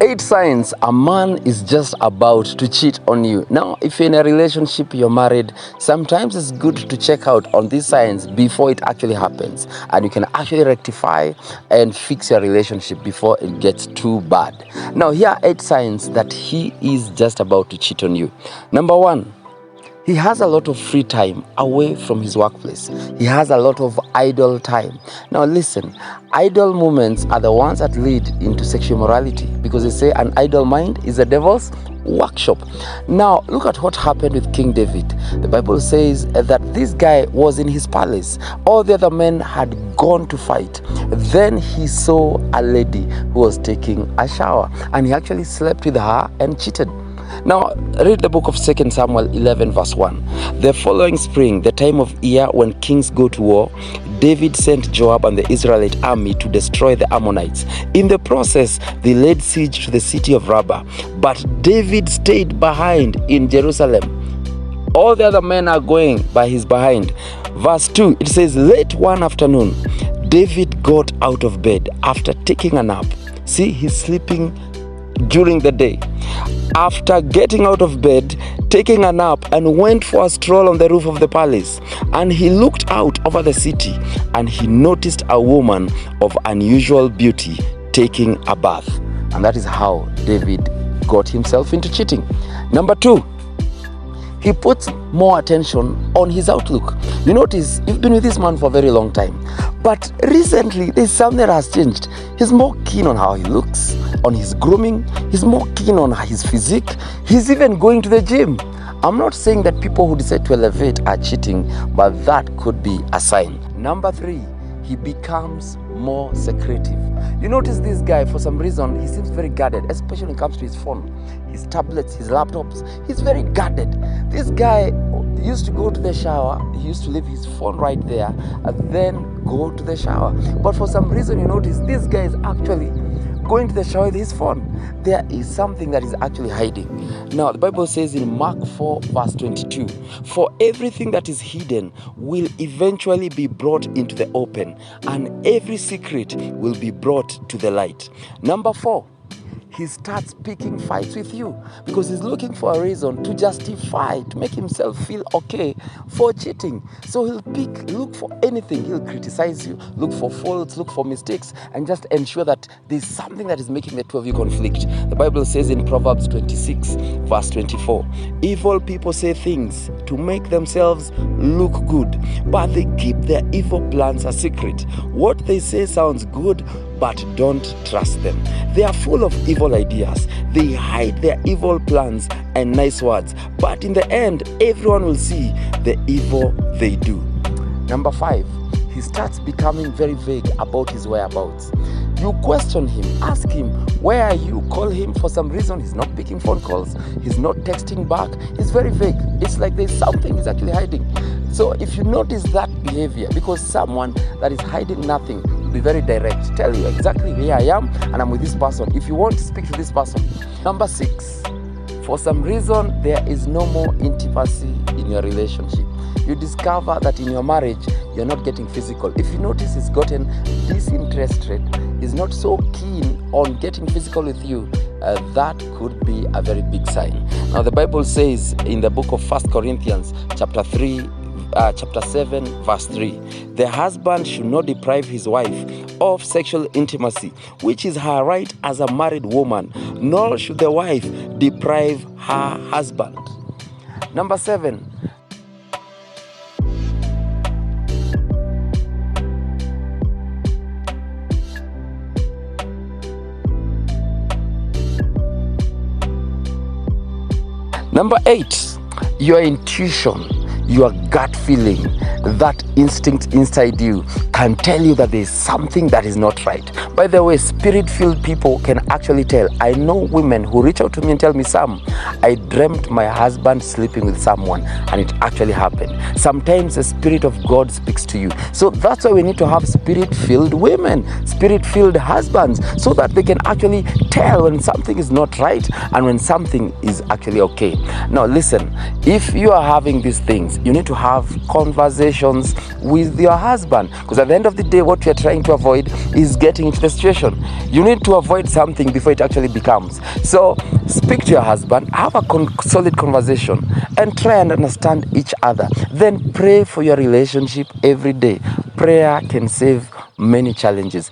8 signs a man is just about to cheat on you. Now, if you're in a relationship, you're married, sometimes it's good to check out on these signs before it actually happens. And you can actually rectify and fix your relationship before it gets too bad. Now, here are 8 signs that he is just about to cheat on you. Number 1. He has a lot of free time away from his workplace. He has a lot of idle time. Now listen, idle moments are the ones that lead into sexual immorality, because they say an idle mind is the devil's workshop. Now look at what happened with King David. The Bible says that this guy was in his palace. All the other men had gone to fight. Then he saw a lady who was taking a shower, and he actually slept with her and cheated. Now, read the book of 2 Samuel 11 verse 1. The following spring, the time of year when kings go to war, David sent Joab and the Israelite army to destroy the Ammonites. In the process, they laid siege to the city of Rabbah. But David stayed behind in Jerusalem. All the other men are going, but he's behind. Verse 2, it says, late one afternoon, David got out of bed after taking a nap. See, he's sleeping during the day. After getting out of bed, taking a nap, and went for a stroll on the roof of the palace. And he looked out over the city, and he noticed a woman of unusual beauty taking a bath. And that is how David got himself into cheating. Number 2, he puts more attention on his outlook. You notice, you've been with this man for a very long time, but recently there's something that has changed. He's more keen on how he looks, on his grooming. He's more keen on his physique. He's even going to the gym. I'm not saying that people who decide to elevate are cheating, but that could be a sign. Number 3, he becomes more secretive. You notice this guy, for some reason, he seems very guarded, especially when it comes to his phone, his tablets, his laptops. He's very guarded. This guy used to go to the shower. He used to leave his phone right there and then go to the shower. But for some reason, you notice this guy is actually going to the shower with his phone. There is something that is actually hiding. Now, the Bible says in Mark 4 verse 22, for everything that is hidden will eventually be brought into the open, and every secret will be brought to the light. Number 4, he starts picking fights with you because he's looking for a reason to justify, to make himself feel okay for cheating. So he'll look for anything. He'll criticize you, look for faults, look for mistakes, and just ensure that there's something that is making the two of you conflict. The Bible says in Proverbs 26 verse 24, evil people say things to make themselves look good, but they keep their evil plans a secret. What they say sounds good, but don't trust them. They are full of evil ideas. They hide their evil plans and nice words, but in the end, everyone will see the evil they do. Number 5, he starts becoming very vague about his whereabouts. You question him, ask him, where are you? Call him. For some reason, he's not picking phone calls. He's not texting back. He's very vague. It's like there's something he's actually hiding. So if you notice that behavior, because someone that is hiding nothing, be very direct, tell you exactly where I am and I'm with this person if you want to speak to this person. Number 6, for some reason there is no more intimacy in your relationship. You discover that in your marriage you're not getting physical. If you notice he's gotten disinterested, he's not so keen on getting physical with you, that could be a very big sign. Now the Bible says in the book of 1 Corinthians chapter 7 verse 3, the husband should not deprive his wife of sexual intimacy, which is her right as a married woman, nor should the wife deprive her husband. Number 7, Number 8, your intuition, your gut feeling, that instinct inside you can tell you that there's something that is not right. By the way, spirit-filled people can actually tell. I know women who reach out to me and tell me, Sam, I dreamt my husband sleeping with someone, and it actually happened. Sometimes the Spirit of God speaks to you. So that's why we need to have spirit-filled women, spirit-filled husbands, so that they can actually tell when something is not right and when something is actually okay. Now listen, if you are having these things, you need to have conversations with your husband, because at the end of the day, what you're trying to avoid is getting into the situation. You need to avoid something before it actually becomes. So speak to your husband, have a solid conversation, and try and understand each other. Then pray for your relationship every day. Prayer can save many challenges.